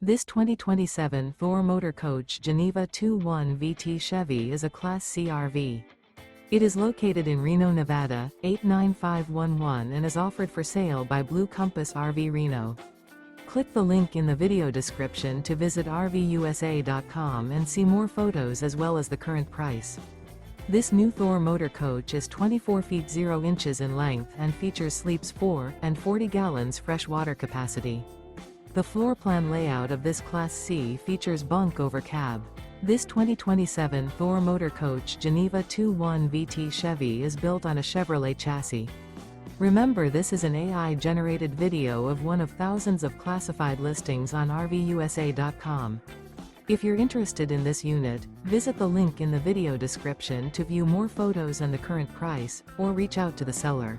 This 2027 Thor Motor Coach Geneva 2.1 VT Chevy is a Class C RV. It is located in Reno, Nevada, 89511 and is offered for sale by Blue Compass RV Reno. Click the link in the video description to visit RVUSA.com and see more photos as well as the current price. This new Thor Motor Coach is 24 feet 0 inches in length and features sleeps 4 and 40 gallons fresh water capacity. The floor plan layout of this Class C features bunk over cab. This 2027 Thor Motor Coach Geneva 2.1 VT Chevy is built on a Chevrolet chassis. Remember, this is an AI-generated video of one of thousands of classified listings on RVUSA.com. If you're interested in this unit, visit the link in the video description to view more photos and the current price, or reach out to the seller.